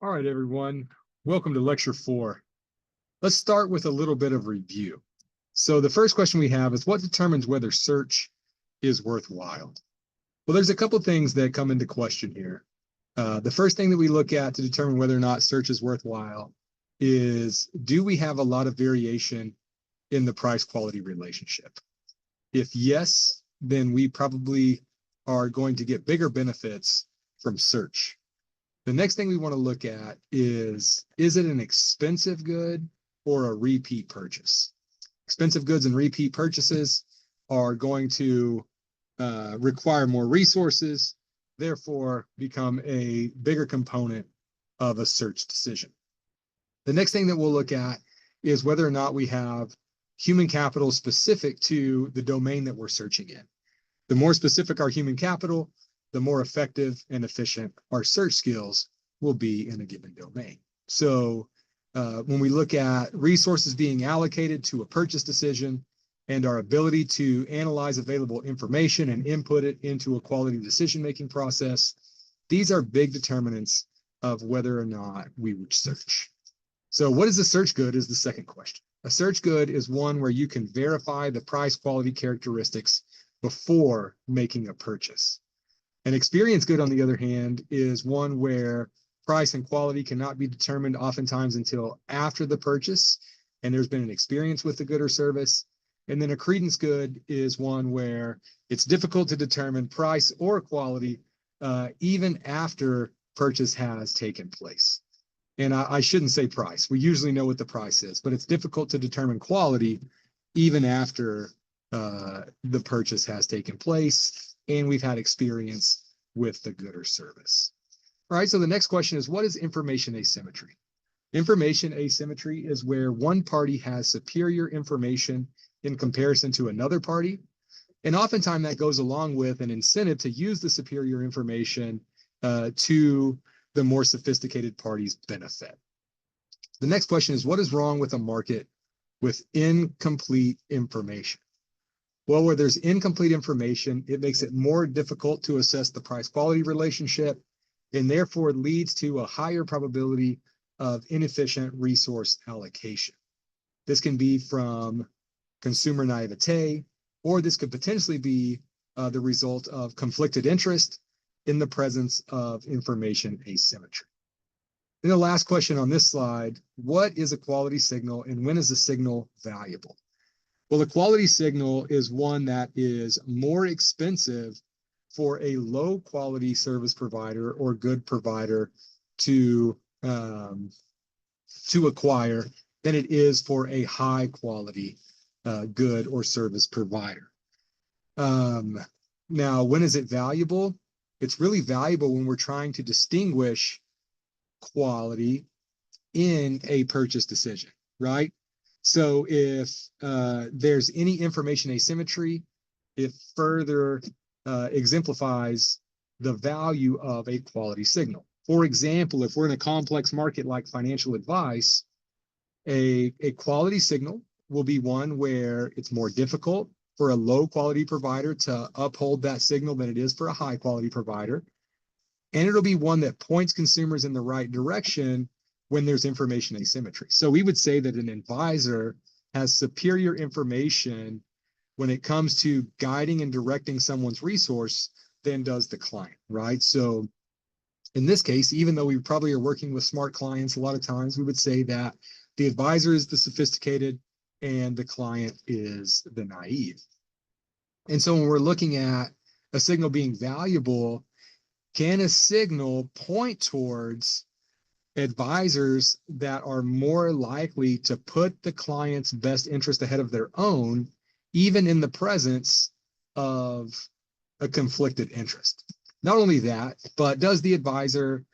All right, everyone. Welcome to lecture 4. Let's start with a little bit of review. So the first question we have is, what determines whether search is worthwhile? Well, there's a couple things that come into question here. The first thing that we look at to determine whether or not search is worthwhile is, do we have a lot of variation in the price-quality relationship? If yes, then we probably are going to get bigger benefits from search. The next thing we want to look at is it an expensive good or a repeat purchase? Expensive goods and repeat purchases are going to require more resources, therefore become a bigger component of a search decision. The next thing that we'll look at is whether or not we have human capital specific to the domain that we're searching in. The more specific our human capital, the more effective and efficient our search skills will be in a given domain. So when we look at resources being allocated to a purchase decision and our ability to analyze available information and input it into a quality decision-making process, these are big determinants of whether or not we would search. So what is a search good is the second question. A search good is one where you can verify the price quality characteristics before making a purchase. An experience good, on the other hand, is one where price and quality cannot be determined oftentimes until after the purchase, and there's been an experience with the good or service. And then a credence good is one where it's difficult to determine price or quality even after purchase has taken place. And I shouldn't say price. We usually know what the price is, but it's difficult to determine quality even after the purchase has taken place and we've had experience with the good or service. All right, so the next question is, what is information asymmetry? Information asymmetry is where one party has superior information in comparison to another party, and oftentimes that goes along with an incentive to use the superior information to the more sophisticated party's benefit. The next question is, what is wrong with a market with incomplete information? Well, where there's incomplete information, it makes it more difficult to assess the price-quality relationship, and therefore leads to a higher probability of inefficient resource allocation. This can be from consumer naivete, or this could potentially be the result of conflicted interest in the presence of information asymmetry. And the last question on this slide, what is a quality signal and when is a signal valuable? Well, a quality signal is one that is more expensive for a low quality service provider or good provider to acquire than it is for a high quality good or service provider. Now, when is it valuable? It's really valuable when we're trying to distinguish quality in a purchase decision, right? So if there's any information asymmetry, it further exemplifies the value of a quality signal. For example, if we're in a complex market like financial advice, a quality signal will be one where it's more difficult for a low quality provider to uphold that signal than it is for a high quality provider. And it'll be one that points consumers in the right direction when there's information asymmetry. So we would say that an advisor has superior information when it comes to guiding and directing someone's resource than does the client, right? So in this case, even though we probably are working with smart clients, a lot of times we would say that the advisor is the sophisticated and the client is the naive. And so when we're looking at a signal being valuable, can a signal point towards advisors that are more likely to put the client's best interest ahead of their own, even in the presence of a conflicted interest? Not only that, but does the advisor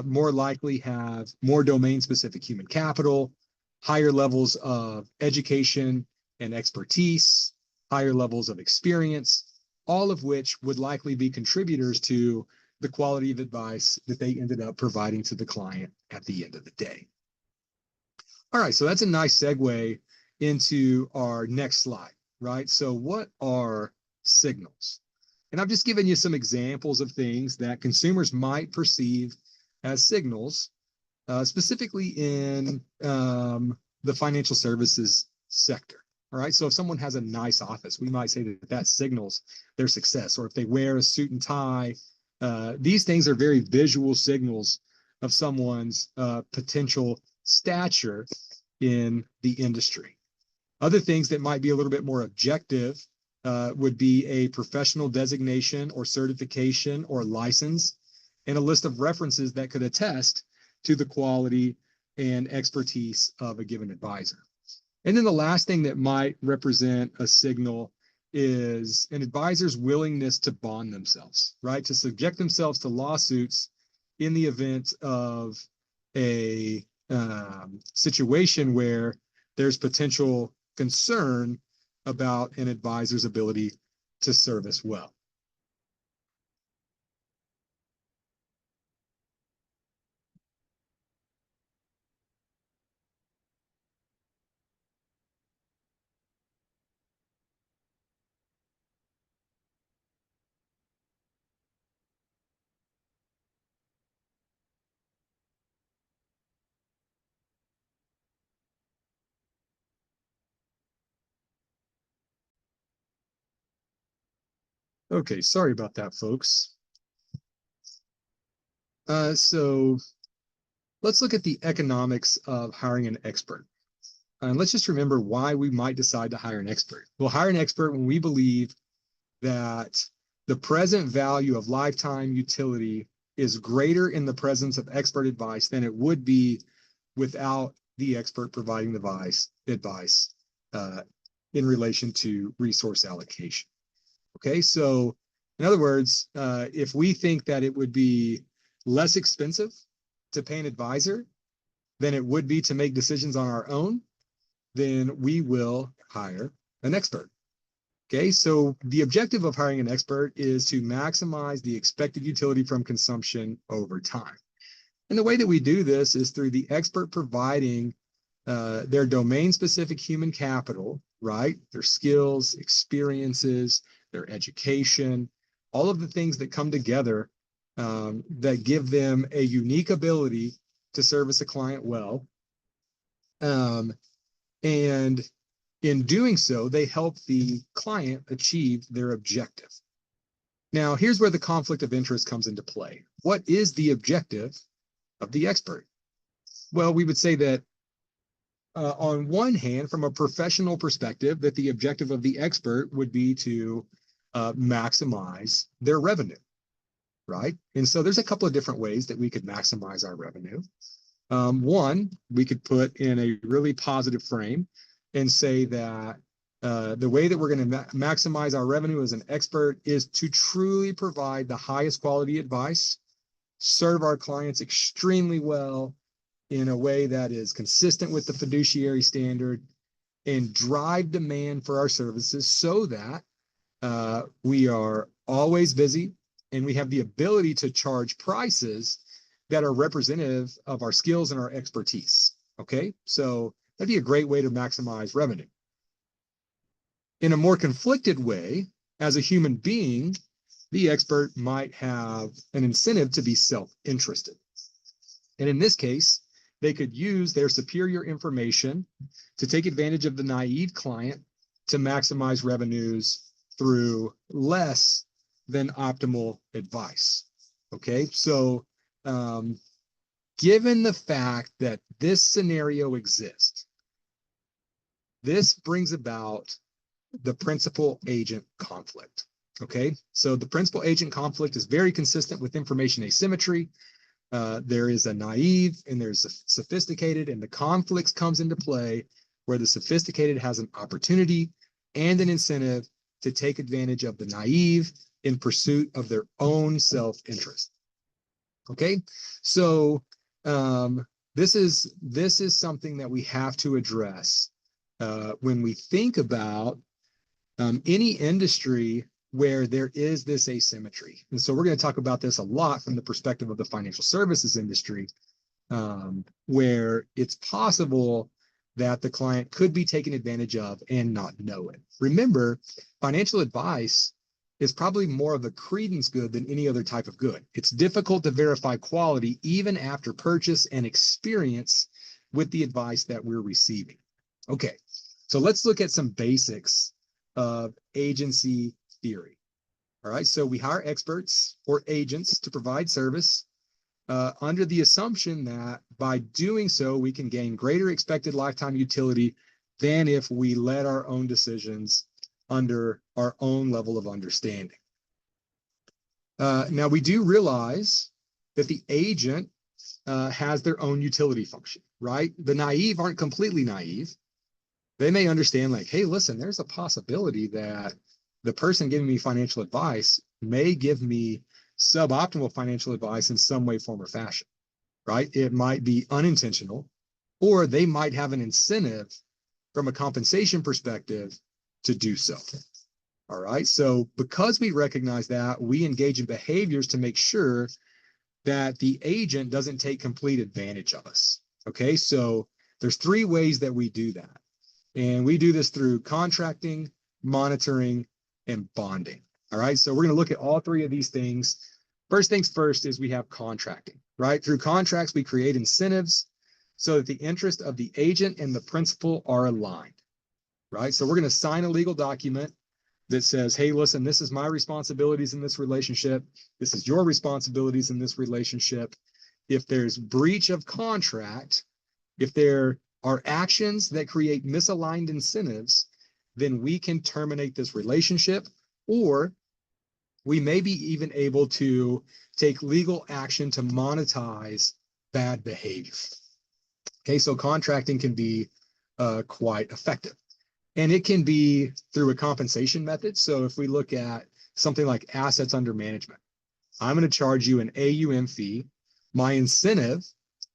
more likely have more domain-specific human capital, higher levels of education and expertise, higher levels of experience, all of which would likely be contributors to the quality of advice that they ended up providing to the client at the end of the day. All right, so that's a nice segue into our next slide, right? So what are signals? And I've just given you some examples of things that consumers might perceive as signals specifically in the financial services sector. All right. So if someone has a nice office, we might say that that signals their success. Or if they wear a suit and tie, these things are very visual signals of someone's potential stature in the industry. Other things that might be a little bit more objective would be a professional designation or certification or license, and a list of references that could attest to the quality and expertise of a given advisor. And then the last thing that might represent a signal is an advisor's willingness to bond themselves, right? To subject themselves to lawsuits in the event of a situation where there's potential concern about an advisor's ability to service well. Okay, sorry about that, folks. So let's look at the economics of hiring an expert. And let's just remember why we might decide to hire an expert. We'll hire an expert when we believe that the present value of lifetime utility is greater in the presence of expert advice than it would be without the expert providing the advice in relation to resource allocation. Okay, so in other words, if we think that it would be less expensive to pay an advisor than it would be to make decisions on our own, then we will hire an expert. Okay, so the objective of hiring an expert is to maximize the expected utility from consumption over time. And the way that we do this is through the expert providing their domain-specific human capital, right? Their skills, experiences, their education, all of the things that come together that give them a unique ability to service a client well. And in doing so, they help the client achieve their objective. Now, here's where the conflict of interest comes into play. What is the objective of the expert? Well, we would say that on one hand, from a professional perspective, that the objective of the expert would be to maximize their revenue, right? And so there's a couple of different ways that we could maximize our revenue. One, we could put in a really positive frame and say that the way that we're going to maximize our revenue as an expert is to truly provide the highest quality advice, serve our clients extremely well in a way that is consistent with the fiduciary standard, and drive demand for our services so that we are always busy and we have the ability to charge prices that are representative of our skills and our expertise. Okay, so that'd be a great way to maximize revenue. In a more conflicted way, as a human being, the expert might have an incentive to be self-interested. And in this case, they could use their superior information to take advantage of the naive client to maximize revenues through less than optimal advice. Okay, so given the fact that this scenario exists, this brings about the principal-agent conflict. Okay, so the principal-agent conflict is very consistent with information asymmetry. There is a naive and there's a sophisticated, and the conflicts comes into play where the sophisticated has an opportunity and an incentive to take advantage of the naive in pursuit of their own self-interest. Okay, so this is something that we have to address when we think about any industry where there is this asymmetry. And so we're going to talk about this a lot from the perspective of the financial services industry, where it's possible that the client could be taken advantage of and not know it. Remember, financial advice is probably more of a credence good than any other type of good. It's difficult to verify quality even after purchase and experience with the advice that we're receiving. Okay, so let's look at some basics of agency theory. All right, so we hire experts or agents to provide service under the assumption that by doing so, we can gain greater expected lifetime utility than if we led our own decisions under our own level of understanding. Now, we do realize that the agent has their own utility function, right? The naive aren't completely naive. They may understand like, hey, listen, there's a possibility that the person giving me financial advice may give me suboptimal financial advice in some way, form, or fashion, right? It might be unintentional, or they might have an incentive from a compensation perspective to do so. All right. So because we recognize that, we engage in behaviors to make sure that the agent doesn't take complete advantage of us. Okay. So there's 3 ways that we do that. And we do this through contracting, monitoring, and bonding. All right. So we're going to look at all 3 of these things. First things first is we have contracting, right? Through contracts, we create incentives so that the interest of the agent and the principal are aligned, right? So we're going to sign a legal document that says, hey, listen, this is my responsibilities in this relationship. This is your responsibilities in this relationship. If there's breach of contract, if there are actions that create misaligned incentives, then we can terminate this relationship, or we may be even able to take legal action to monetize bad behavior. Okay, so contracting can be quite effective. And it can be through a compensation method. So if we look at something like assets under management, I'm going to charge you an AUM fee. My incentive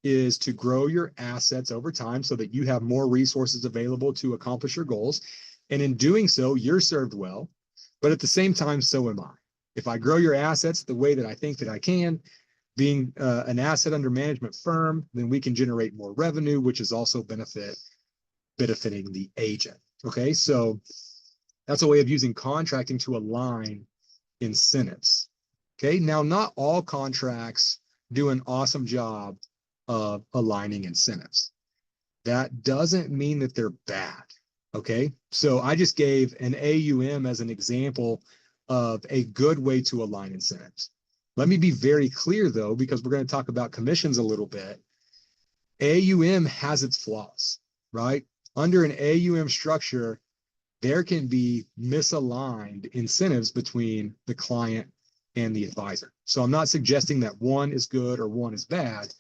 is to grow your assets over time so that you have more resources available to accomplish your goals. And in doing so, you're served well. But at the same time, so am I. If I grow your assets the way that I think that I can, being an asset under management firm, then we can generate more revenue, which is also benefiting the agent. Okay, so that's a way of using contracting to align incentives. Okay, now not all contracts do an awesome job of aligning incentives. That doesn't mean that they're bad. Okay, so I just gave an AUM as an example of a good way to align incentives. Let me be very clear though, because we're going to talk about commissions a little bit. AUM has its flaws, right? Under an AUM structure, there can be misaligned incentives between the client and the advisor. So I'm not suggesting that one is good or one is bad.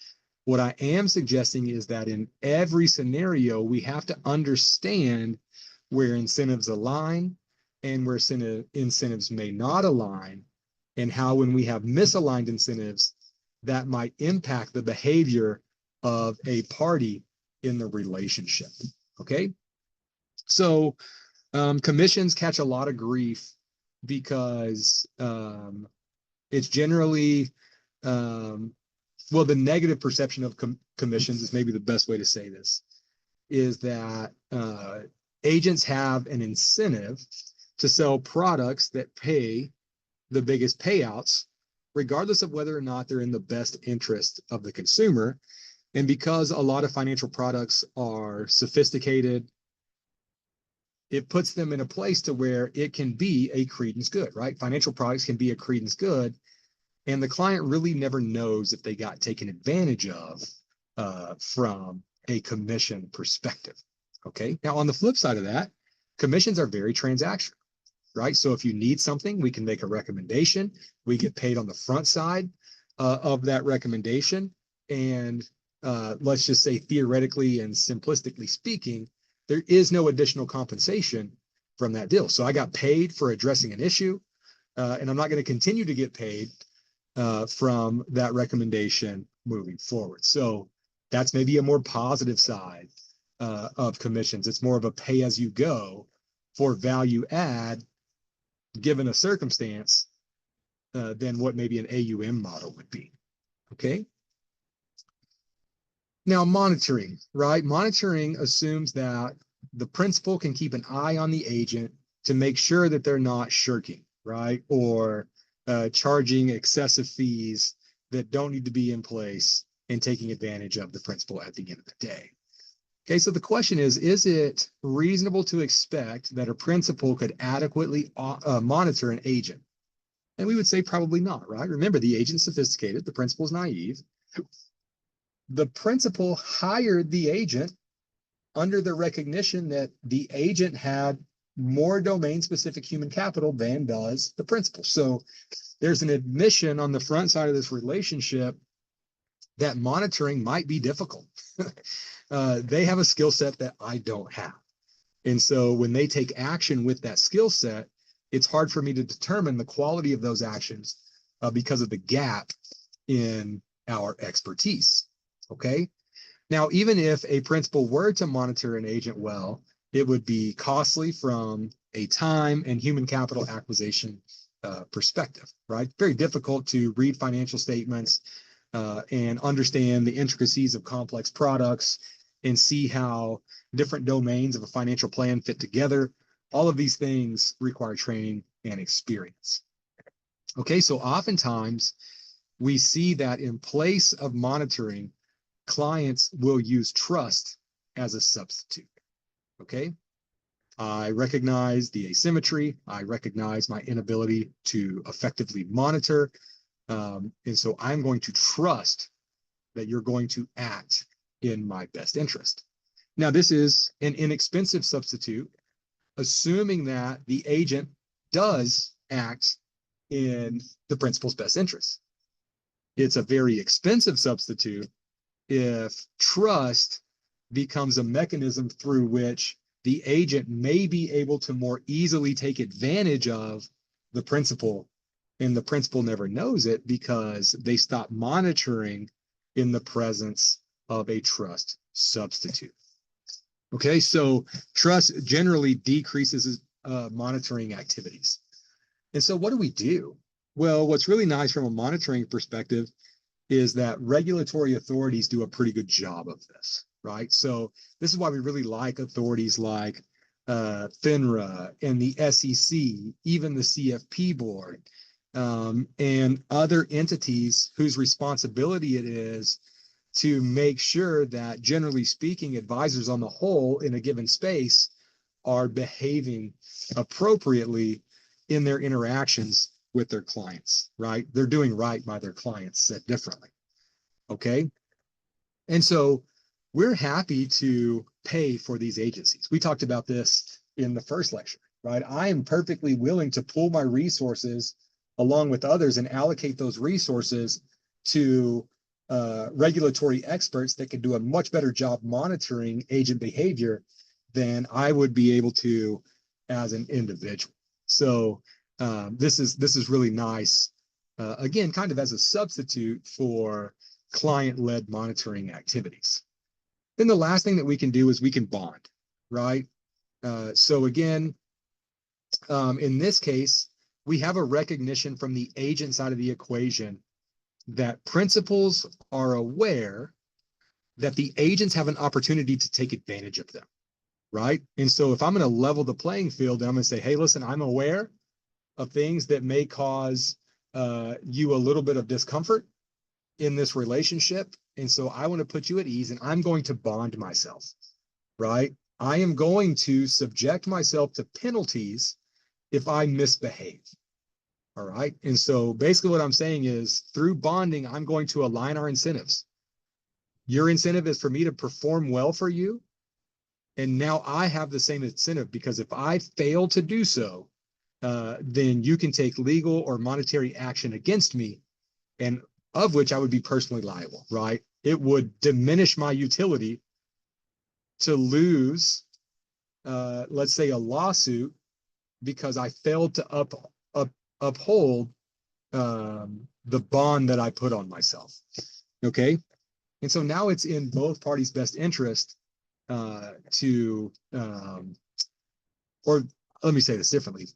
What I am suggesting is that in every scenario, we have to understand where incentives align and where incentives may not align, and how when we have misaligned incentives, that might impact the behavior of a party in the relationship. Okay, so commissions catch a lot of grief because it's generally, well, the negative perception of commissions is maybe the best way to say this, is that agents have an incentive to sell products that pay the biggest payouts, regardless of whether or not they're in the best interest of the consumer. And because a lot of financial products are sophisticated, it puts them in a place to where it can be a credence good, right? Financial products can be a credence good, and the client really never knows if they got taken advantage of from a commission perspective. Okay. Now, on the flip side of that, commissions are very transactional, right? So if you need something, we can make a recommendation. We get paid on the front side of that recommendation. And let's just say theoretically and simplistically speaking, there is no additional compensation from that deal. So I got paid for addressing an issue, and I'm not going to continue to get paid from that recommendation moving forward. So that's maybe a more positive side of commissions. It's more of a pay as you go for value add given a circumstance than what maybe an AUM model would be. Okay. Now, monitoring, right? Monitoring assumes that the principal can keep an eye on the agent to make sure that they're not shirking, right? Or charging excessive fees that don't need to be in place and taking advantage of the principal at the end of the day. Okay, so the question is it reasonable to expect that a principal could adequately monitor an agent? And we would say probably not, right? Remember, the agent's sophisticated, the principal's naive. The principal hired the agent under the recognition that the agent had more domain-specific human capital than does the principal. So there's an admission on the front side of this relationship that monitoring might be difficult. They have a skill set that I don't have. And so when they take action with that skill set, it's hard for me to determine the quality of those actions because of the gap in our expertise. Okay. Now, even if a principal were to monitor an agent well, it would be costly from a time and human capital acquisition perspective, right? Very difficult to read financial statements and understand the intricacies of complex products and see how different domains of a financial plan fit together. All of these things require training and experience. Okay, so oftentimes we see that in place of monitoring, clients will use trust as a substitute. Okay, I recognize the asymmetry. I recognize my inability to effectively monitor. And so I'm going to trust that you're going to act in my best interest. Now, this is an inexpensive substitute, assuming that the agent does act in the principal's best interest. It's a very expensive substitute if trust becomes a mechanism through which the agent may be able to more easily take advantage of the principal, and the principal never knows it because they stop monitoring in the presence of a trust substitute. Okay, so trust generally decreases monitoring activities. And so what do we do? Well, what's really nice from a monitoring perspective is that regulatory authorities do a pretty good job of this, right? So this is why we really like authorities like FINRA and the SEC, even the CFP board, and other entities whose responsibility it is to make sure that, generally speaking, advisors on the whole in a given space are behaving appropriately in their interactions with their clients, right? They're doing right by their clients, said differently. Okay. And so we're happy to pay for these agencies. We talked about this in the first lecture, right? I am perfectly willing to pool my resources along with others and allocate those resources to regulatory experts that can do a much better job monitoring agent behavior than I would be able to as an individual. So this is really nice. Again, kind of as a substitute for client-led monitoring activities. Then the last thing that we can do is we can bond, right? So again, in this case, we have a recognition from the agent side of the equation that principals are aware that the agents have an opportunity to take advantage of them, right? And so if I'm going to level the playing field, and I'm going to say, hey, listen, I'm aware of things that may cause you a little bit of discomfort in this relationship. And so I want to put you at ease, and I'm going to bond myself, right? I am going to subject myself to penalties if I misbehave. All right. And so basically what I'm saying is through bonding, I'm going to align our incentives. Your incentive is for me to perform well for you. And now I have the same incentive, because if I fail to do so, then you can take legal or monetary action against me, and of which I would be personally liable, right? It would diminish my utility to lose, let's say, a lawsuit because I failed to uphold the bond that I put on myself. Okay. And so now it's in both parties' best interest or let me say this differently.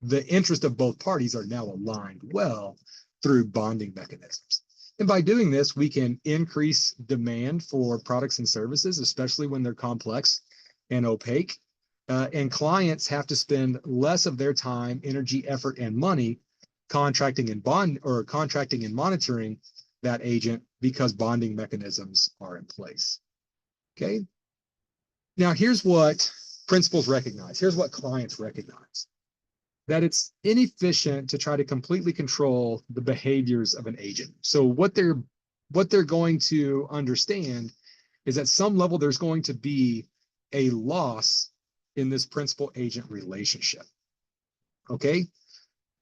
The interest of both parties are now aligned well through bonding mechanisms. And by doing this, we can increase demand for products and services, especially when they're complex and opaque. And clients have to spend less of their time, energy, effort, and money contracting and monitoring that agent because bonding mechanisms are in place. Okay. Now, here's what principals recognize. Here's what clients recognize: that it's inefficient to try to completely control the behaviors of an agent. So what they're going to understand is at some level there's going to be a loss in this principal agent relationship. Okay.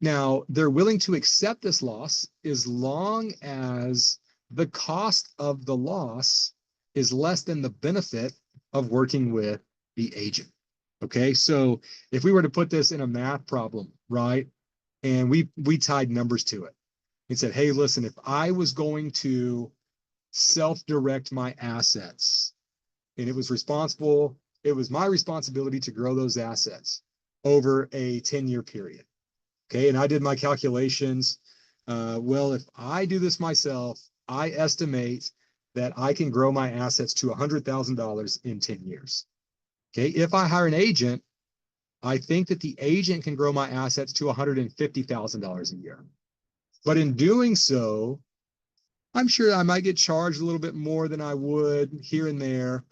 Now, they're willing to accept this loss as long as the cost of the loss is less than the benefit of working with the agent. Okay, so if we were to put this in a math problem, right, and we tied numbers to it and said, hey, listen, if I was going to self-direct my assets and it was my responsibility to grow those assets over a 10-year period. Okay, and I did my calculations. Well, if I do this myself, I estimate that I can grow my assets to $100,000 in 10 years. Okay, if I hire an agent, I think that the agent can grow my assets to $150,000 a year. But in doing so, I'm sure I might get charged a little bit more than I would here and there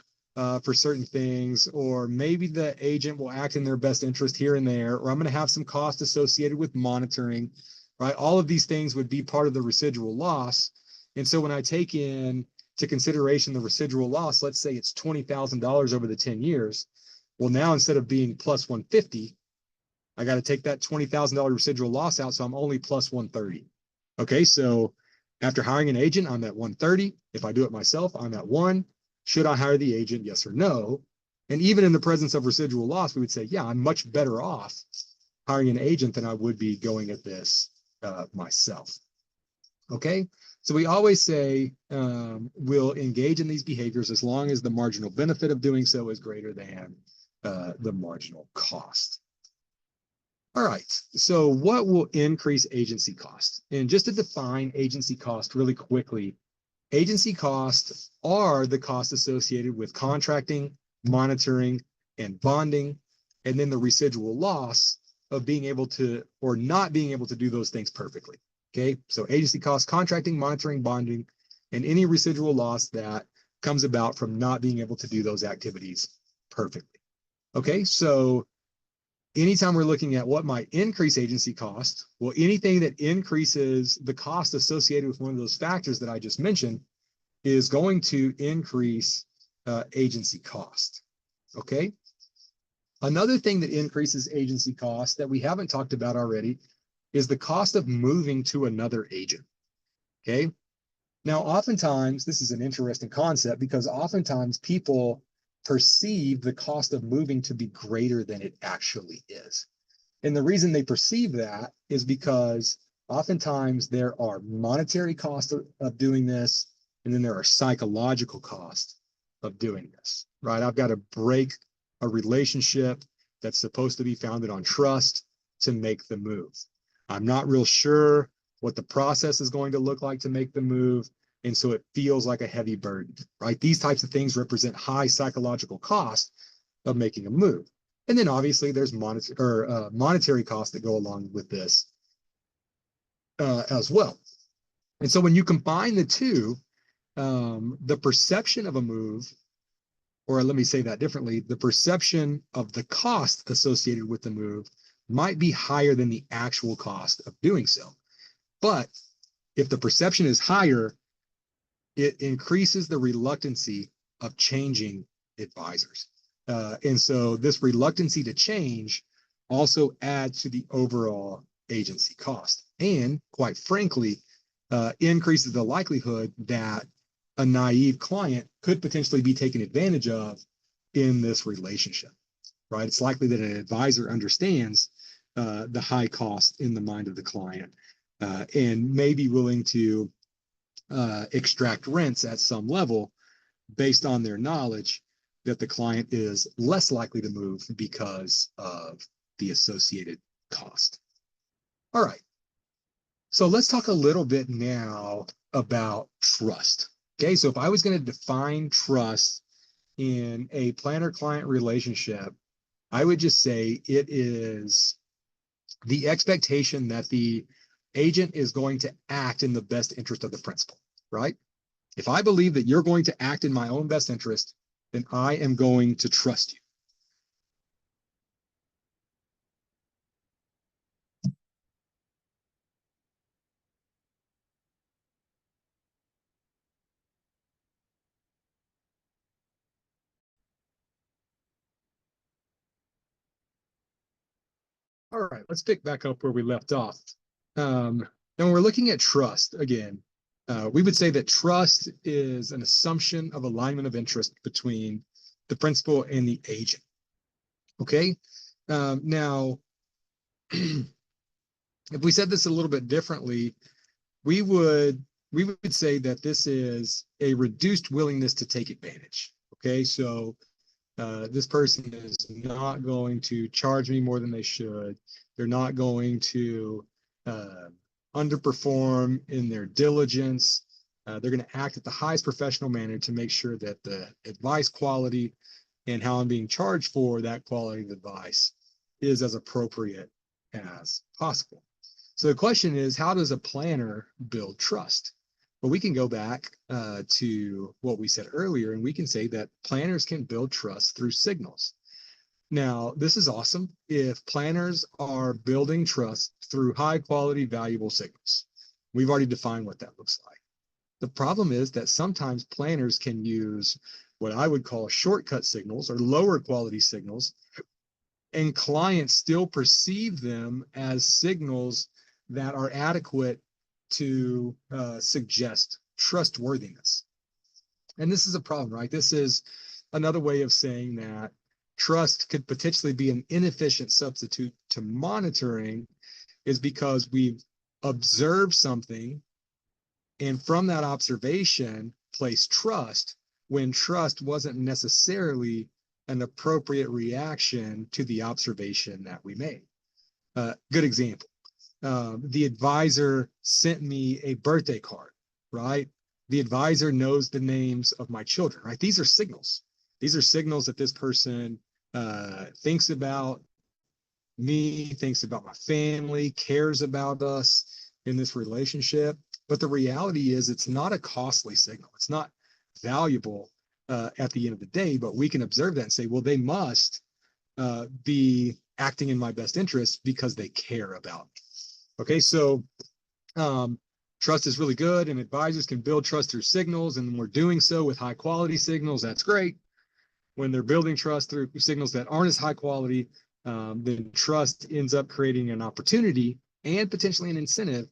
for certain things, or maybe the agent will act in their best interest here and there, or I'm going to have some cost associated with monitoring, right? All of these things would be part of the residual loss. And so when I take in to consideration the residual loss, let's say it's $20,000 over the 10 years. Well, now instead of being plus 150, I got to take that $20,000 residual loss out. So I'm only plus 130. Okay. So after hiring an agent, I'm at 130. If I do it myself, I'm at 1. Should I hire the agent? Yes or no? And even in the presence of residual loss, we would say, yeah, I'm much better off hiring an agent than I would be going at this myself. Okay. So we always say we'll engage in these behaviors as long as the marginal benefit of doing so is greater than the marginal cost. All right, so what will increase agency cost? And just to define agency cost really quickly, agency costs are the costs associated with contracting, monitoring, and bonding, and then the residual loss of being able to or not being able to do those things perfectly. Okay, so agency costs, contracting, monitoring, bonding, and any residual loss that comes about from not being able to do those activities perfectly. Okay, so anytime we're looking at what might increase agency cost, well, anything that increases the cost associated with one of those factors that I just mentioned is going to increase agency cost. Okay. Another thing that increases agency cost that we haven't talked about already is the cost of moving to another agent. Okay. Now, oftentimes, this is an interesting concept because oftentimes people perceive the cost of moving to be greater than it actually is. And the reason they perceive that is because oftentimes there are monetary costs of doing this, and then there are psychological costs of doing this, right? I've got to break a relationship that's supposed to be founded on trust to make the move. I'm not real sure what the process is going to look like to make the move. And so it feels like a heavy burden, right? These types of things represent high psychological cost of making a move. And then obviously there's monetary costs that go along with this as well. And so when you combine the two, the perception of a move, or let me say that differently, the perception of the cost associated with the move might be higher than the actual cost of doing so. But if the perception is higher, it increases the reluctancy of changing advisors. And so this reluctancy to change also adds to the overall agency cost and, quite frankly, increases the likelihood that a naive client could potentially be taken advantage of in this relationship, right? It's likely that an advisor understands the high cost in the mind of the client and may be willing to extract rents at some level based on their knowledge that the client is less likely to move because of the associated cost. All right. So let's talk a little bit now about trust. Okay, so if I was going to define trust in a planner-client relationship, I would just say it is the expectation that the agent is going to act in the best interest of the principal, right? If I believe that you're going to act in my own best interest, then I am going to trust you. All right, let's pick back up where we left off. And we're looking at trust again. We would say that trust is an assumption of alignment of interest between the principal and the agent. Okay. Now, if we said this a little bit differently, we would say that this is a reduced willingness to take advantage. Okay, so this person is not going to charge me more than they should. They're not going to underperform in their diligence. They're going to act at the highest professional manner to make sure that the advice quality and how I'm being charged for that quality of advice is as appropriate as possible. So the question is, how does a planner build trust? Well, we can go back to what we said earlier, and we can say that planners can build trust through signals. Now, this is awesome if planners are building trust through high quality, valuable signals. We've already defined what that looks like. The problem is that sometimes planners can use what I would call shortcut signals or lower quality signals, and clients still perceive them as signals that are adequate to suggest trustworthiness. And this is a problem, right? This is another way of saying that trust could potentially be an inefficient substitute to monitoring, is because we've observed something and from that observation place trust when trust wasn't necessarily an appropriate reaction to the observation that we made. Good example. The advisor sent me a birthday card, right? The advisor knows the names of my children, right? These are signals. These are signals that this person thinks about me, thinks about my family, cares about us in this relationship. But the reality is it's not a costly signal. It's not valuable at the end of the day, but we can observe that and say, well, they must be acting in my best interest because they care about me. Okay, so trust is really good, and advisors can build trust through signals, and we're doing so with high quality signals. That's great. When they're building trust through signals that aren't as high quality, then trust ends up creating an opportunity and potentially an incentive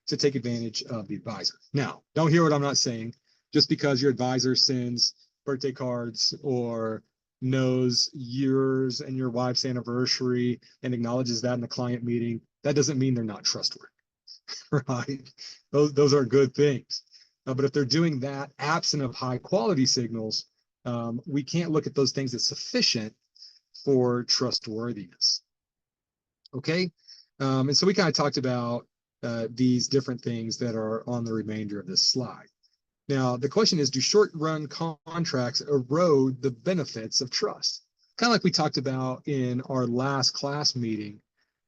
to take advantage of the advisor. Now, don't hear what I'm not saying. Just because your advisor sends birthday cards or knows yours and your wife's anniversary and acknowledges that in the client meeting, that doesn't mean they're not trustworthy, right? Those are good things. But if they're doing that absent of high quality signals, we can't look at those things as sufficient for trustworthiness. Okay. And so we kind of talked about these different things that are on the remainder of this slide. Now, the question is, do short-run contracts erode the benefits of trust? Kind of like we talked about in our last class meeting.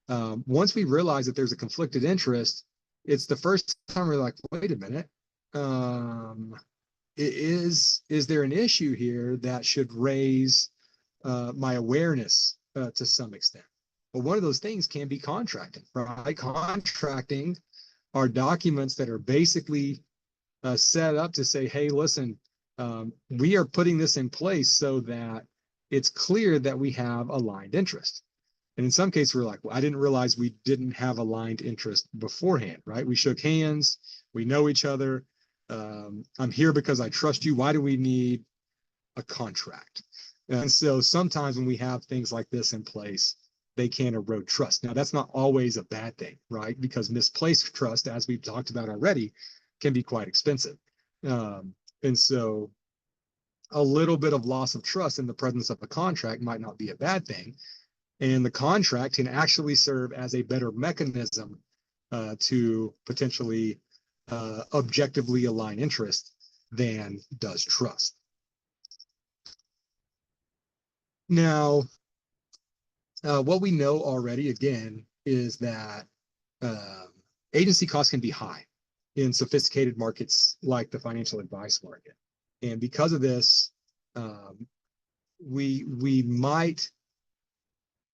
Once we realize that there's a conflicted interest, it's the first time we're like, wait a minute, is there an issue here that should raise my awareness to some extent? Well, one of those things can be contracting, right? Contracting are documents that are basically set up to say, hey, listen, we are putting this in place so that it's clear that we have aligned interest. And in some cases, we're like, well, I didn't realize we didn't have aligned interest beforehand, right? We shook hands, we know each other. I'm here because I trust you. Why do we need a contract? And so sometimes when we have things like this in place, they can erode trust. Now, that's not always a bad thing, right? Because misplaced trust, as we've talked about already, can be quite expensive. And so a little bit of loss of trust in the presence of a contract might not be a bad thing. And the contract can actually serve as a better mechanism to potentially objectively align interest than does trust. Now, what we know already, again, is that um, agency costs can be high in sophisticated markets like the financial advice market. And because of this, um, we might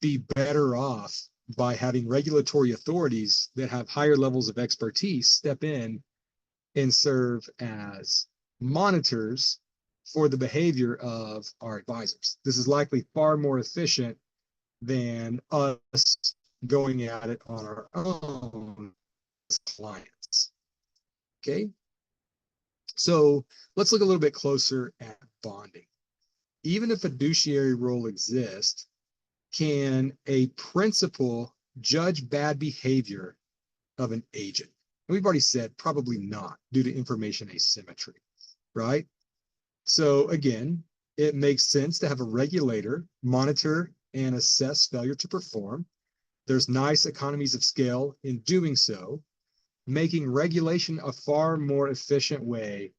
be better off by having regulatory authorities that have higher levels of expertise step in and serve as monitors for the behavior of our advisors. This is likely far more efficient than us going at it on our own as clients. Okay, so let's look a little bit closer at bonding. Even if a fiduciary role exists, can a principal judge bad behavior of an agent? And we've already said probably not, due to information asymmetry, right? So again, it makes sense to have a regulator monitor and assess failure to perform. There's nice economies of scale in doing so, making regulation a far more efficient way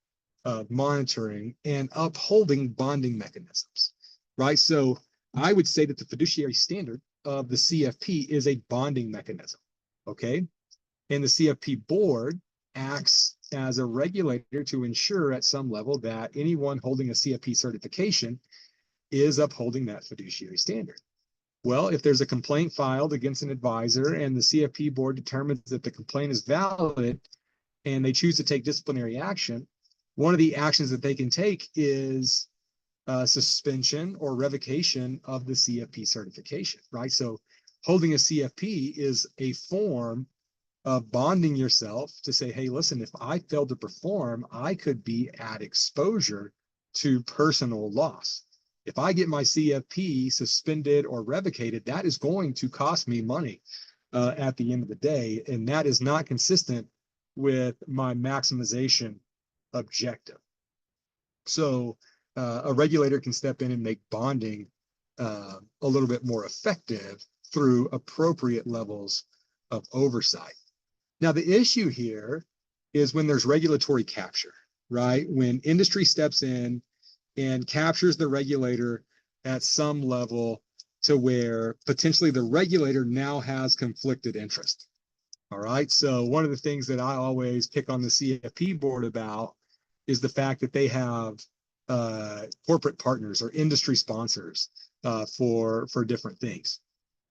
of monitoring and upholding bonding mechanisms, right? So I would say that the fiduciary standard of the CFP is a bonding mechanism, okay? And the CFP board acts as a regulator to ensure at some level that anyone holding a CFP certification is upholding that fiduciary standard. Well, if there's a complaint filed against an advisor and the CFP board determines that the complaint is valid and they choose to take disciplinary action, one of the actions that they can take is suspension or revocation of the CFP certification, right? So holding a CFP is a form of bonding yourself to say, hey, listen, if I fail to perform, I could be at exposure to personal loss. If I get my CFP suspended or revocated, that is going to cost me money at the end of the day. And that is not consistent with my maximization objective. So a regulator can step in and make bonding a little bit more effective through appropriate levels of oversight. Now, the issue here is when there's regulatory capture, right? When industry steps in and captures the regulator at some level to where potentially the regulator now has conflicted interest. All right. So one of the things that I always pick on the CFP board about is the fact that they have corporate partners or industry sponsors for different things.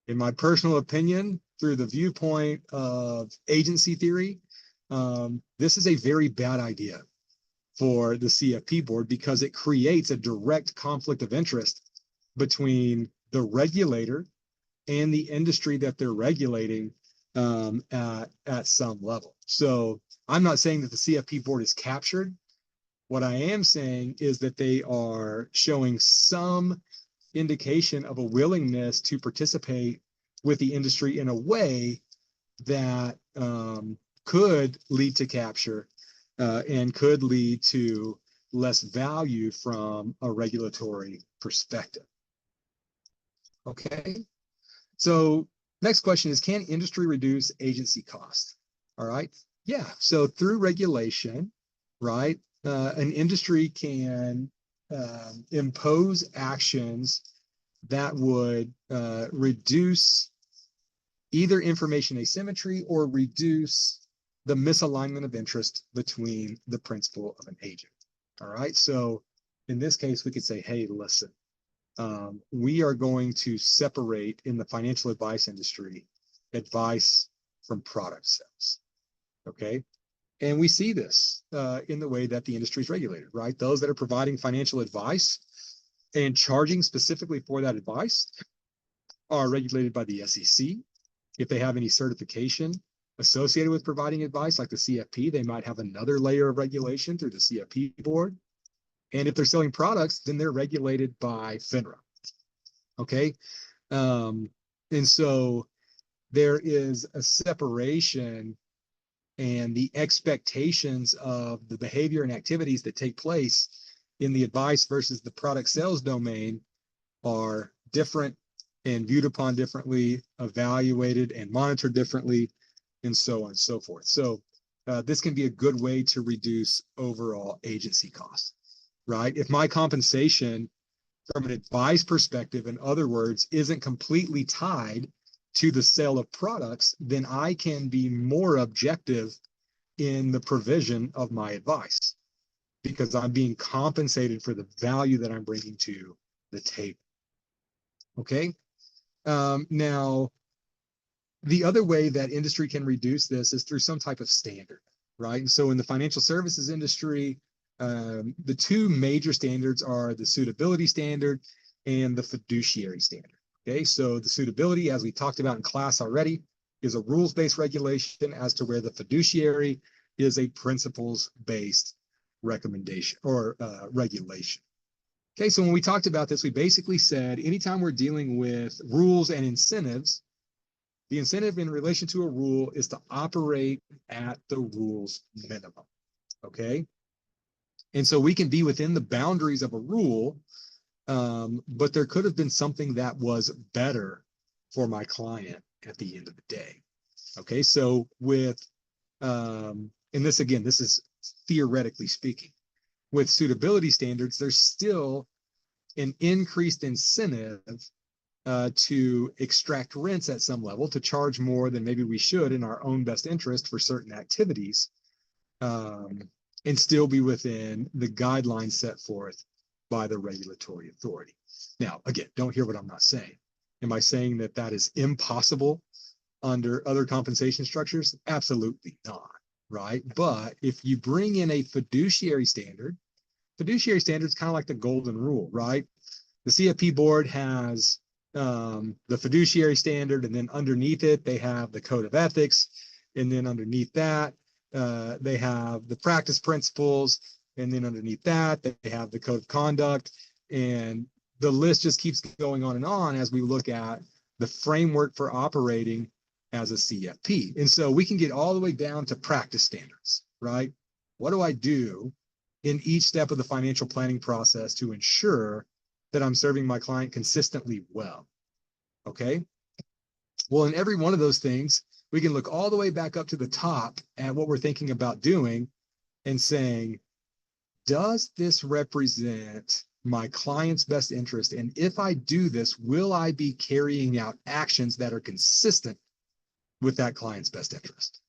In my personal opinion, through the viewpoint of agency theory, this is a very bad idea for the CFP board because it creates a direct conflict of interest between the regulator and the industry that they're regulating at some level. So I'm not saying that the CFP board is captured. What I am saying is that they are showing some indication of a willingness to participate with the industry in a way that could lead to capture and could lead to less value from a regulatory perspective. Okay, so next question is, can industry reduce agency costs? All right, yeah, so through regulation, right, an industry can impose actions that would reduce either information asymmetry or reduce the misalignment of interest between the principal of an agent. All right, so in this case, we could say, hey, listen, we are going to separate in the financial advice industry advice from product sales. Okay, and we see this in the way that the industry is regulated, right? Those that are providing financial advice and charging specifically for that advice are regulated by the SEC. If they have any certification associated with providing advice, like the CFP, they might have another layer of regulation through the CFP board. And if they're selling products, then they're regulated by FINRA. Okay. And so there is a separation, and the expectations of the behavior and activities that take place in the advice versus the product sales domain are different and viewed upon differently, evaluated and monitored differently, and so on and so forth. So this can be a good way to reduce overall agency costs, right? If my compensation from an advice perspective, in other words, isn't completely tied to the sale of products, then I can be more objective in the provision of my advice because I'm being compensated for the value that I'm bringing to the table. Okay. Now, the other way that industry can reduce this is through some type of standard, right? And so in the financial services industry, the two major standards are the suitability standard and the fiduciary standard. Okay, so the suitability, as we talked about in class already, is a rules-based regulation, as to where the fiduciary is a principles-based recommendation or regulation. Okay, so when we talked about this, we basically said anytime we're dealing with rules and incentives, the incentive in relation to a rule is to operate at the rule's minimum. Okay, and so we can be within the boundaries of a rule, but there could have been something that was better for my client at the end of the day. Okay, so with, and this again, this is theoretically speaking, with suitability standards, there's still an increased incentive to extract rents at some level, to charge more than maybe we should in our own best interest for certain activities, and still be within the guidelines set forth by the regulatory authority. Now, again, don't hear what I'm not saying. Am I saying that that is impossible under other compensation structures? Absolutely not, right? But if you bring in a fiduciary standard is kind of like the golden rule, right? The CFP board has the fiduciary standard, and then underneath it, they have the code of ethics. And then underneath that, they have the practice principles. And then underneath that, they have the code of conduct. And the list just keeps going on and on as we look at the framework for operating as a CFP. And so we can get all the way down to practice standards, right? What do I do in each step of the financial planning process to ensure that I'm serving my client consistently well? Okay. Well, in every one of those things, we can look all the way back up to the top at what we're thinking about doing and saying, does this represent my client's best interest? And if I do this, will I be carrying out actions that are consistent with that client's best interest?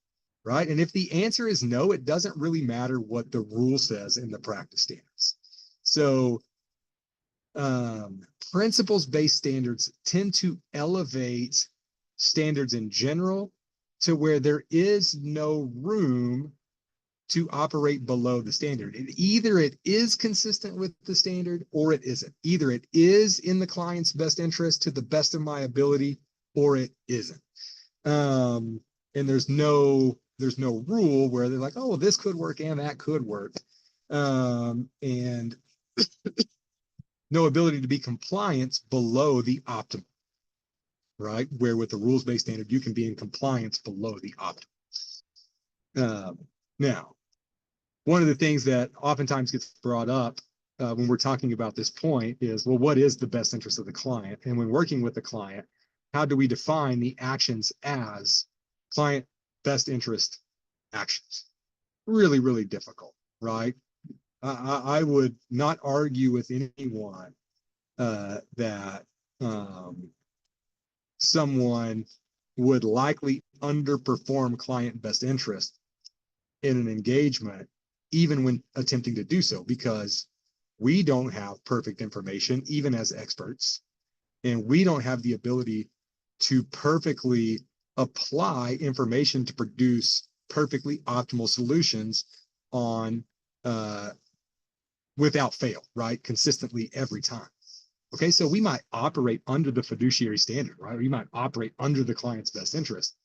Right? And if the answer is no, it doesn't really matter what the rule says in the practice standards. So principles-based standards tend to elevate standards in general to where there is no room to operate below the standard. And either it is consistent with the standard or it isn't. Either it is in the client's best interest to the best of my ability, or it isn't. And there's no rule where they're like, oh, well, this could work and that could work. And no ability to be compliance below the optimal, right? Where with the rules-based standard, you can be in compliance below the optimal. Now, one of the things that oftentimes gets brought up when we're talking about this point is, well, what is the best interest of the client? And when working with the client, how do we define the actions as client best interest actions? Really, really difficult, right? I would not argue with anyone that someone would likely underperform client best interest in an engagement, even when attempting to do so, because we don't have perfect information, even as experts, and we don't have the ability to perfectly apply information to produce perfectly optimal solutions on without fail, right? Consistently every time. Okay, so we might operate under the fiduciary standard, right? We might operate under the client's best interest,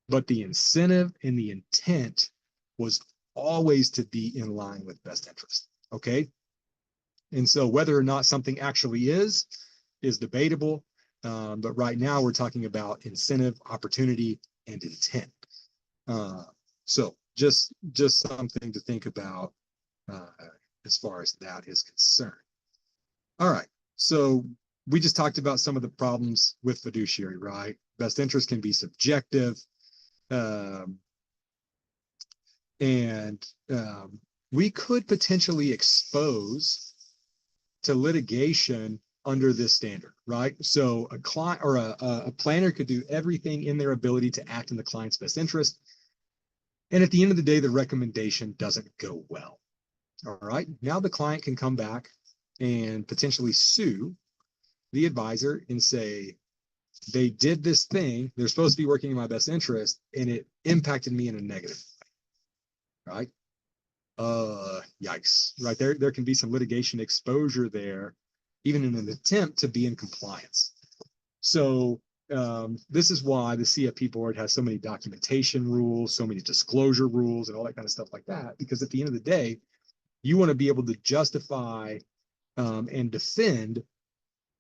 but the incentive and the intent was always to be in line with best interest. Okay, and so whether or not something actually is debatable, but right now we're talking about incentive, opportunity, and intent. So just something to think about as far as that is concerned. All right, so we just talked about some of the problems with fiduciary, right? Best interest can be subjective. And we could potentially expose to litigation under this standard, right? So a client or a planner could do everything in their ability to act in the client's best interest. And at the end of the day, the recommendation doesn't go well. All right. Now the client can come back and potentially sue the advisor and say, they did this thing, they're supposed to be working in my best interest, and it impacted me in a negative way, right? Yikes, right? There can be some litigation exposure there, even in an attempt to be in compliance. So this is why the CFP board has so many documentation rules, so many disclosure rules, and all that kind of stuff like that, because at the end of the day, you want to be able to justify and defend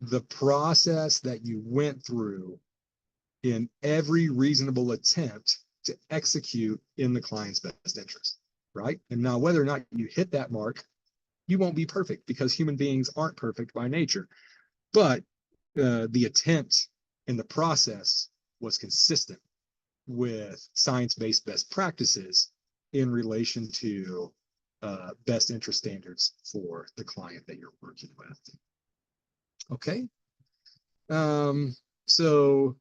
the process that you went through in every reasonable attempt to execute in the client's best interest, right? And now whether or not you hit that mark, you won't be perfect because human beings aren't perfect by nature. But the attempt and the process was consistent with science-based best practices in relation to best interest standards for the client that you're working with. Okay. So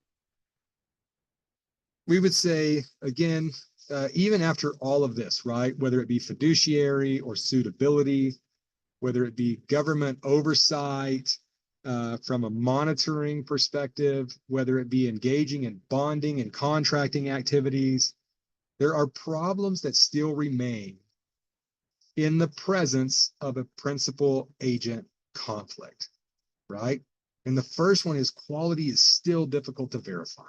we would say, again, even after all of this, right, whether it be fiduciary or suitability, whether it be government oversight from a monitoring perspective, whether it be engaging in bonding and contracting activities, there are problems that still remain in the presence of a principal agent conflict, right? And the first one is quality is still difficult to verify.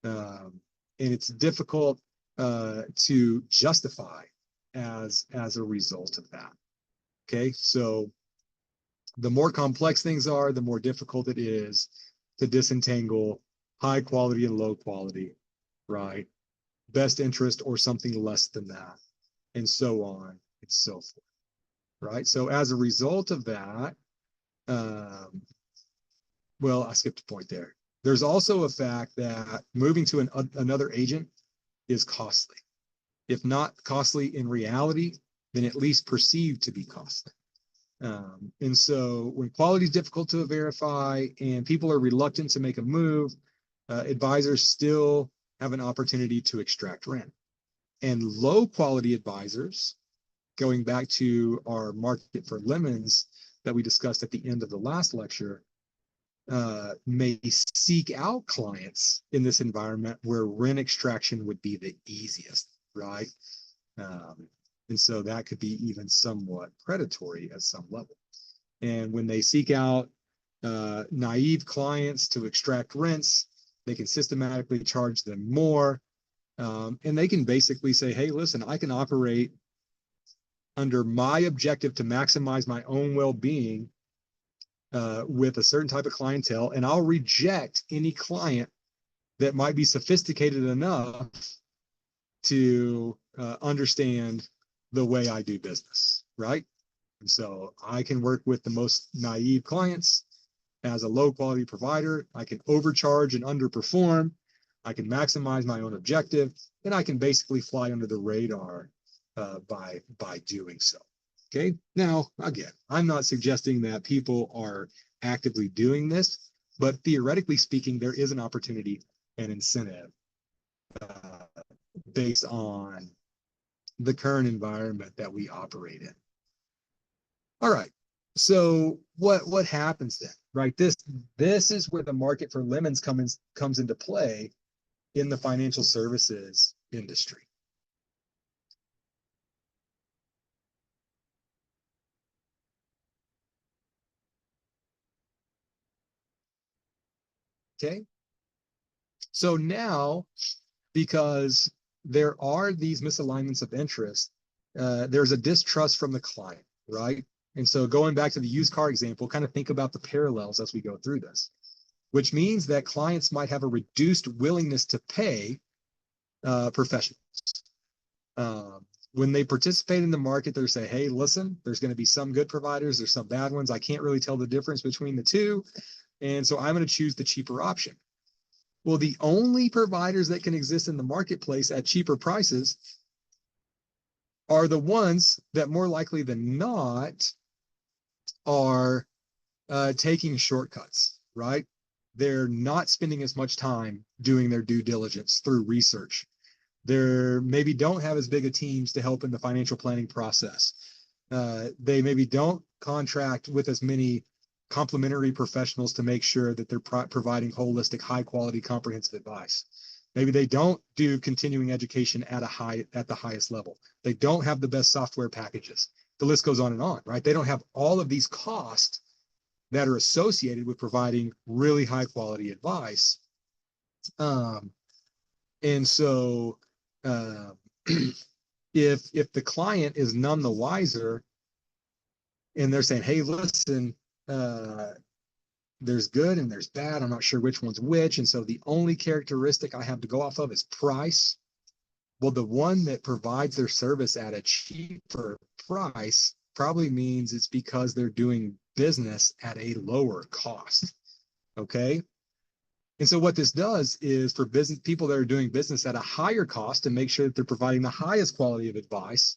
And it's difficult to justify as a result of that. Okay, so the more complex things are, the more difficult it is to disentangle high quality and low quality, right? Best interest or something less than that, and so on and so forth, right? So as a result of that, well, I skipped a point there. There's also a fact that moving to another agent is costly. If not costly in reality, then at least perceived to be costly. And so when quality is difficult to verify and people are reluctant to make a move, advisors still have an opportunity to extract rent. And low quality advisors, going back to our market for lemons that we discussed at the end of the last lecture, may seek out clients in this environment where rent extraction would be the easiest, right? And so that could be even somewhat predatory at some level. And when they seek out naive clients to extract rents, they can systematically charge them more. And they can basically say, hey, listen, I can operate under my objective to maximize my own well-being with a certain type of clientele, and I'll reject any client that might be sophisticated enough to understand the way I do business, right? And so I can work with the most naive clients as a low quality provider. I can overcharge and underperform. I can maximize my own objective, and I can basically fly under the radar by doing so. Okay. Now, again, I'm not suggesting that people are actively doing this, but theoretically speaking, there is an opportunity and incentive based on the current environment that we operate in. All right. So what happens then, right? This is where the market for lemons comes into play in the financial services industry. Okay. So now, because there are these misalignments of interest, there's a distrust from the client, right? And so going back to the used car example, kind of think about the parallels as we go through this, which means that clients might have a reduced willingness to pay professionals. When they participate in the market, they say, hey, listen, there's going to be some good providers, there's some bad ones. I can't really tell the difference between the two. And so I'm going to choose the cheaper option. Well, the only providers that can exist in the marketplace at cheaper prices are the ones that more likely than not are taking shortcuts, right? They're not spending as much time doing their due diligence through research. They're maybe don't have as big of teams to help in the financial planning process. They maybe don't contract with as many complementary professionals to make sure that they're providing holistic, high quality, comprehensive advice. Maybe they don't do continuing education at the highest level. They don't have the best software packages. The list goes on and on, right? They don't have all of these costs that are associated with providing really high quality advice. Um, and so uh, if the client is none the wiser and they're saying, hey, listen, uh, there's good and there's bad. I'm not sure which one's which. And so the only characteristic I have to go off of is price. Well, the one that provides their service at a cheaper price probably means it's because they're doing business at a lower cost. Okay. And so what this does is for business people that are doing business at a higher cost to make sure that they're providing the highest quality of advice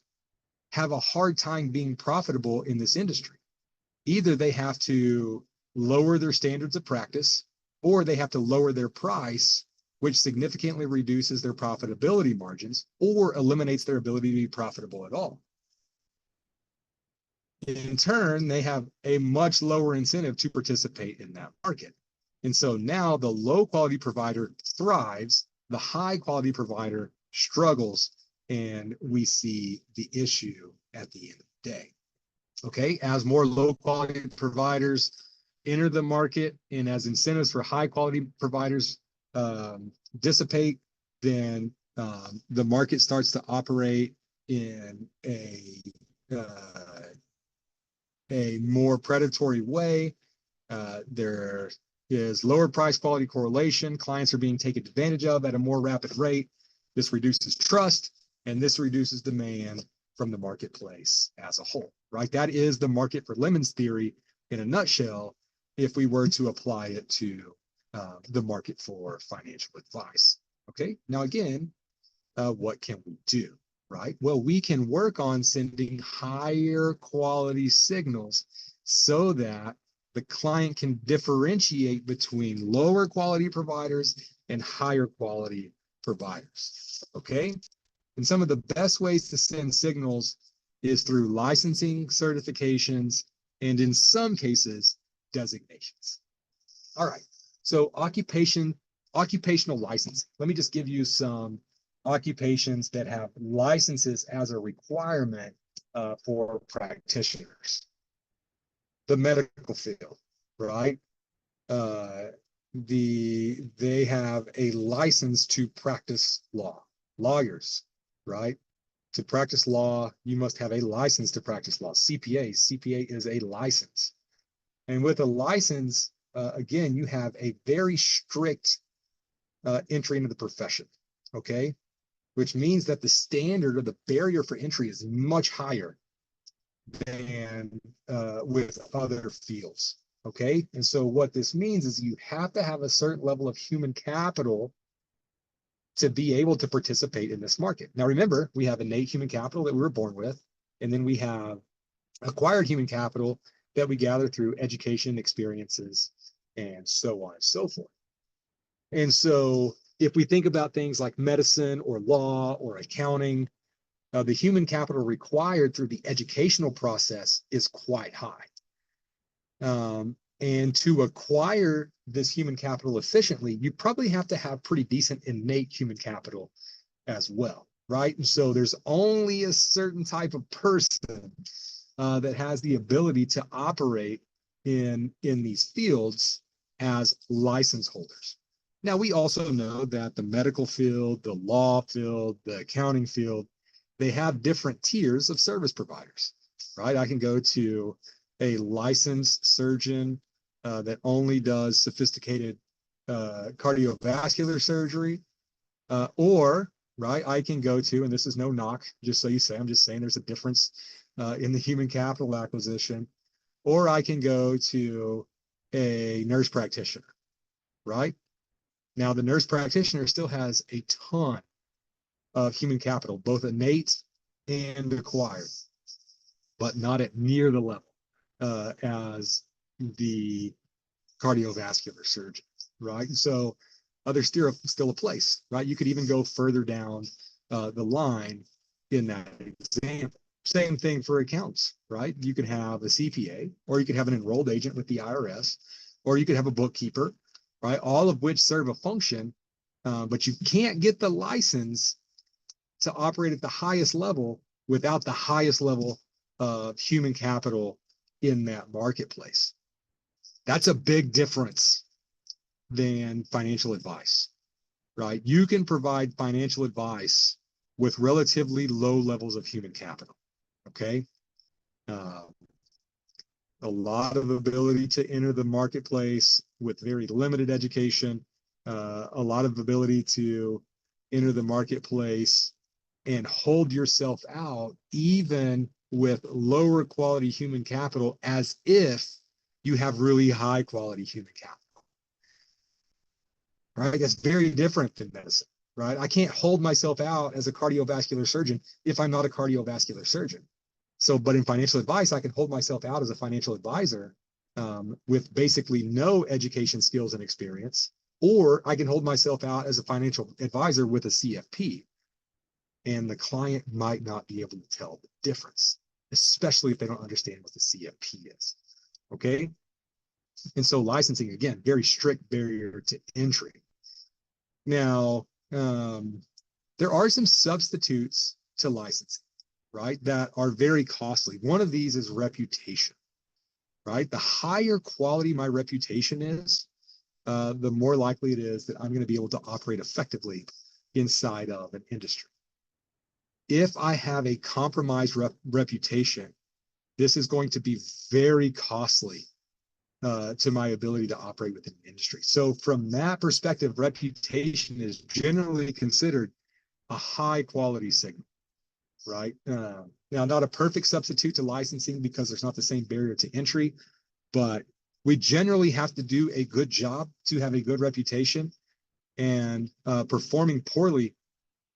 have a hard time being profitable in this industry. Either they have to lower their standards of practice or they have to lower their price, which significantly reduces their profitability margins or eliminates their ability to be profitable at all. In turn, they have a much lower incentive to participate in that market. And so now the low quality provider thrives, the high quality provider struggles, and we see the issue at the end of the day. Okay, as more low quality providers enter the market and as incentives for high quality providers dissipate, then the market starts to operate in a more predatory way. There is lower price quality correlation. Clients are being taken advantage of at a more rapid rate. This reduces trust and this reduces demand from the marketplace as a whole, right? That is the market for lemons theory in a nutshell, if we were to apply it to the market for financial advice. Okay, now again, what can we do, right? Well, we can work on sending higher quality signals so that the client can differentiate between lower quality providers and higher quality providers, okay? And some of the best ways to send signals is through licensing, certifications, and in some cases, designations. All right, so occupational licensing. Let me just give you some occupations that have licenses as a requirement for practitioners. The medical field, right? They have a license to practice law. Lawyers, right? To practice law, you must have a license to practice law. CPA is a license. And with a license, again, you have a very strict entry into the profession, okay? Which means that the standard or the barrier for entry is much higher than with other fields, okay? And so what this means is you have to have a certain level of human capital to be able to participate in this market. Now, remember, we have innate human capital that we were born with, and then we have acquired human capital that we gather through education, experiences, and so on and so forth. And so if we think about things like medicine or law or accounting, the human capital required through the educational process is quite high. And to acquire this human capital efficiently, you probably have to have pretty decent innate human capital as well, right? And so there's only a certain type of person that has the ability to operate in these fields as license holders. Now, we also know that the medical field, the law field, the accounting field, they have different tiers of service providers, right? I can go to a licensed surgeon that only does sophisticated cardiovascular surgery, or, right, I can go to, and this is no knock, just so you say, I'm just saying there's a difference in the human capital acquisition, or I can go to a nurse practitioner, right? Now, the nurse practitioner still has a ton of human capital, both innate and acquired, but not at near the level as the cardiovascular surgeon, right? So there's still a place, right? You could even go further down the line in that example. Same thing for accounts, right? You could have a CPA, or you could have an enrolled agent with the IRS, or you could have a bookkeeper, right? All of which serve a function, but you can't get the license to operate at the highest level without the highest level of human capital in that marketplace. That's a big difference than financial advice, right? You can provide financial advice with relatively low levels of human capital, okay? Uh, a lot of ability to enter the marketplace with very limited education, a lot of ability to enter the marketplace and hold yourself out even with lower quality human capital as if you have really high quality human capital. Right? That's very different than medicine, right? I can't hold myself out as a cardiovascular surgeon if I'm not a cardiovascular surgeon. So, but in financial advice, I can hold myself out as a financial advisor with basically no education, skills, and experience, or I can hold myself out as a financial advisor with a CFP, and the client might not be able to tell the difference, especially if they don't understand what the CFP is. Okay. And so licensing, again, very strict barrier to entry. Now, there are some substitutes to licensing, right, that are very costly. One of these is reputation, right? The higher quality my reputation is, the more likely it is that I'm going to be able to operate effectively inside of an industry. If I have a compromised reputation, this is going to be very costly to my ability to operate within the industry. So from that perspective, reputation is generally considered a high quality signal, right? Now, not a perfect substitute to licensing because there's not the same barrier to entry, but we generally have to do a good job to have a good reputation, and performing poorly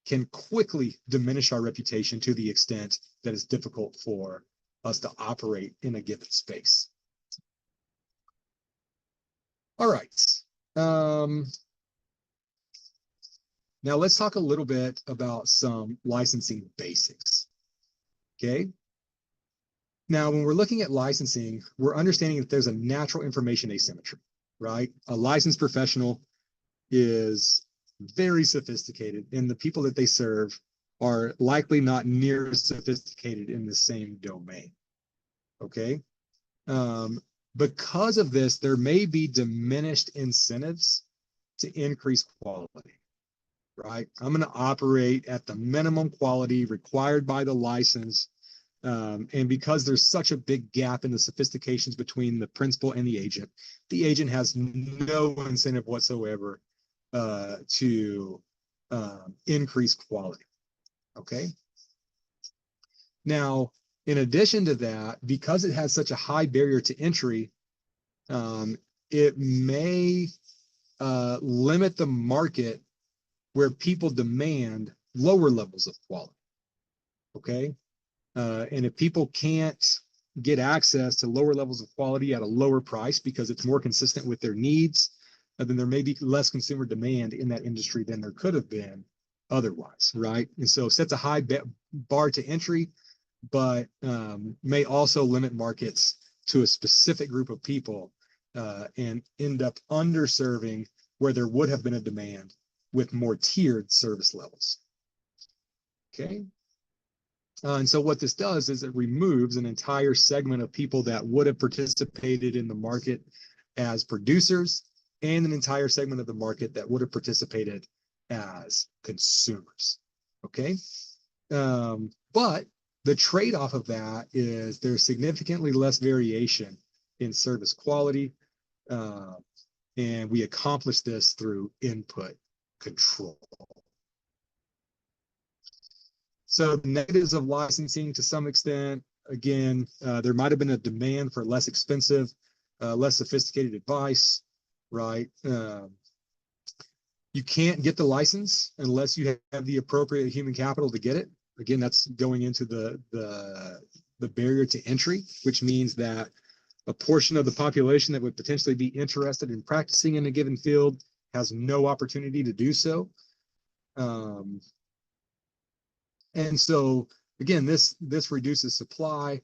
can quickly diminish our reputation to the extent that it's difficult for us to operate in a given space. All right. Now let's talk a little bit about some licensing basics. Okay. Now, when we're looking at licensing, we're understanding that there's a natural information asymmetry, right? A licensed professional is very sophisticated, and the people that they serve are likely not near as sophisticated in the same domain. Okay. Because of this, there may be diminished incentives to increase quality, right? I'm going to operate at the minimum quality required by the license. And because there's such a big gap in the sophistications between the principal and the agent has no incentive whatsoever to increase quality. Okay. Now, in addition to that, because it has such a high barrier to entry, it may limit the market where people demand lower levels of quality. Okay. And if people can't get access to lower levels of quality at a lower price because it's more consistent with their needs, then there may be less consumer demand in that industry than there could have been otherwise, right? And so sets a high bar to entry, but may also limit markets to a specific group of people and end up underserving where there would have been a demand with more tiered service levels. Okay. And so what this does is it removes an entire segment of people that would have participated in the market as producers, and an entire segment of the market that would have participated as consumers. Okay. But the trade-off of that is there's significantly less variation in service quality. And we accomplish this through input control. So the negatives of licensing, to some extent, again, there might have been a demand for less expensive, less sophisticated advice, right? You can't get the license unless you have the appropriate human capital to get it. Again, that's going into the barrier to entry, which means that A portion of the population that would potentially be interested in practicing in a given field has no opportunity to do so. And so again, this reduces supply.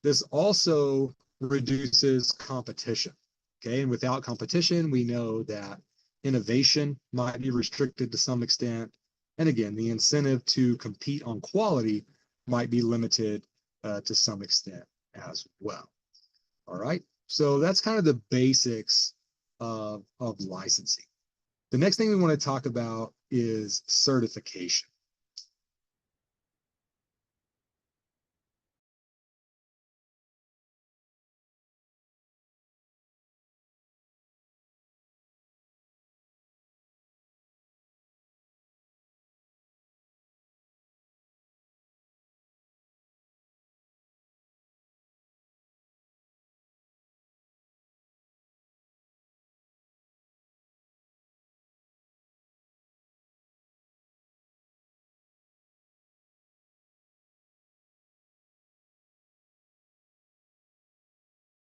This also reduces competition. Okay, and without competition, we know that innovation might be restricted to some extent. And again, the incentive to compete on quality might be limited to some extent as well. All right, so that's kind of the basics of licensing. The next thing we want to talk about is certification.